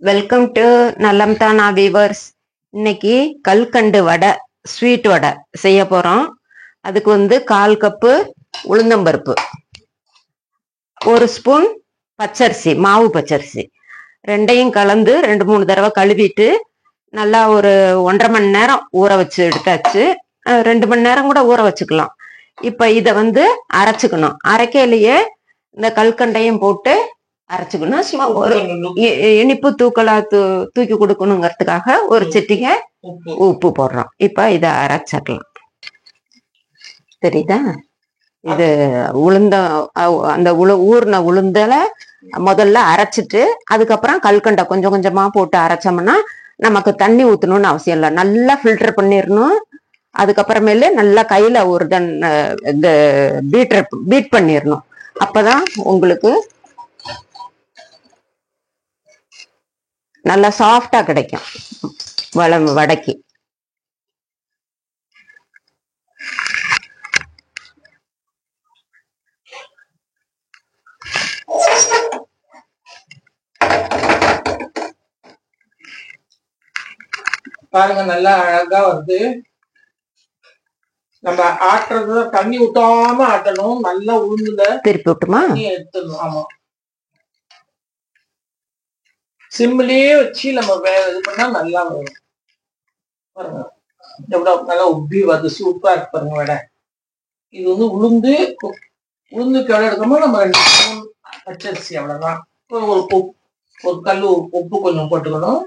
Welcome to நலம் தானா viewers. இன்னைக்கு கல்கண்டு வடை, ஸ்வீட் வடை செய்ய போறோம். அதுக்கு 1/4 கப்பு உளுந்தம்பருப்பு, 1 ஸ்பூன் பச்சரிசி, மாவு பச்சரிசி, ரெண்டையும் கலந்து 2-3 தடவை கழுவிட்டு நல்லா ஒரு 1.5 மணி நேரம் ஊற வச்சு எடுத்தாச்சு. 2 மணி நேரம் கூட ஊற வச்சுக்கலாம். இப்ப இதை அரைச்சுக்கணும். அரைக்கையிலேயே இந்த கல்கண்டையும் போட்டு அரைச்சுக்கணும். சும்மா ஒரு இனிப்பு தூக்கலா தூக்கி கொடுக்கணுங்கிறதுக்காக ஒரு சிட்டிகை உப்பு போடுறோம். இப்ப இத அரைச்சிடலாம். தெரியுதா? இது அந்த ஊர்ன உளுந்தல முதல்ல அரைச்சிட்டு அதுக்கப்புறம் கல்கண்டை கொஞ்சம் கொஞ்சமா போட்டு அரைச்சோம்னா நமக்கு தண்ணி ஊத்தணும்னு அவசியம் இல்லை. நல்லா ஃபில்டர் பண்ணிடணும். அதுக்கப்புறமேல நல்லா கையில ஒரு இந்த பீட் பண்ணிடணும். அப்பதான் உங்களுக்கு நல்லா சாஃப்டா கிடைக்கும் வடைக்கு. பாருங்க, நல்லா அழகா வருது. நம்ம ஆட்டுறதுல தண்ணி ஊத்தாம ஆட்டணும். நல்லா உளுந்துல திருப்பி விட்டுமா எடுத்துடணும். ஆமா, சிம்லயே வச்சு நம்ம இது பண்ணா நல்லா வரும். பாருங்க எவ்வளவு நல்லா உப்பி வருது. சூப்பரா இருக்கு பாருங்க வடை. இது உளுந்துக்கு எவ்வளவு எடுக்கணுமோ நம்ம 2 ஸ்பூன் பச்சரிசி அவ்வளவுதான். ஒரு கல் உப்பு கொஞ்சம் போட்டுக்கணும்.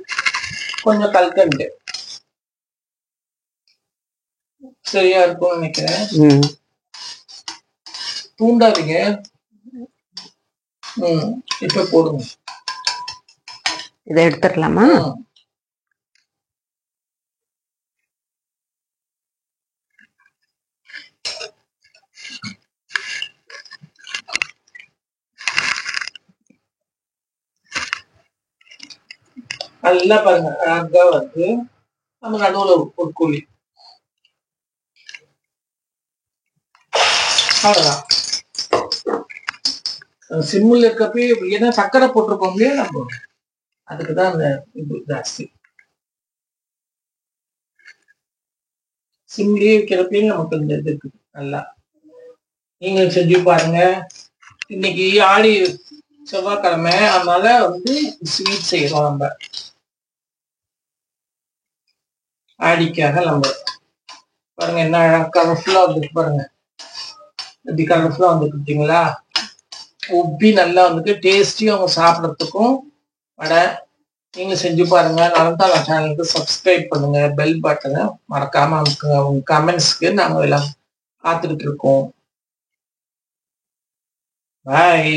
கொஞ்சம் கல்கண்டு சரியா இருக்கும்னு நினைக்கிறேன். தூண்டாதீங்க. இப்ப போடுங்க. இதை எடுத்துடலாமா? நல்லா பாருங்க அழகா வருது. நம்ம நடுவுல ஒரு குழி. அவ்வளவுதான். சிம்மில் இருக்கப்பே ஏன்னா சக்கரை போட்டிருக்கோம் இல்லையா, நம்ம அதுக்குதான் அந்த இது ஜாஸ்தி. சிம்லயே வைக்கிறப்பையும் நமக்கு இந்த இது இருக்குது. நல்லா நீங்களும் செஞ்சு பாருங்க. இன்னைக்கு ஆடி செவ்வாய்க்கிழமை, அதனால ஸ்வீட் செய்யறோம். நம்ம ஆடிக்காக நம்ம பாருங்க என்ன கலர்ஃபுல்லா வந்துருக்கு. பாருங்க எப்படி கலர்ஃபுல்லா வந்துருக்கு பார்த்தீங்களா? உப்பி நல்லா டேஸ்டியும் அவங்க சாப்பிடறதுக்கும் வடை. நீங்க செஞ்சு பாருங்க. நலம்தானா சேனலுக்கு சப்ஸ்கிரைப் பண்ணுங்க. பெல் பட்டனை மறக்காம அமுக்குங்க. உங்க கமெண்ட்ஸ்க்கு நாங்க எல்லாம் காத்துக்கிட்டு இருக்கோம். பாய்.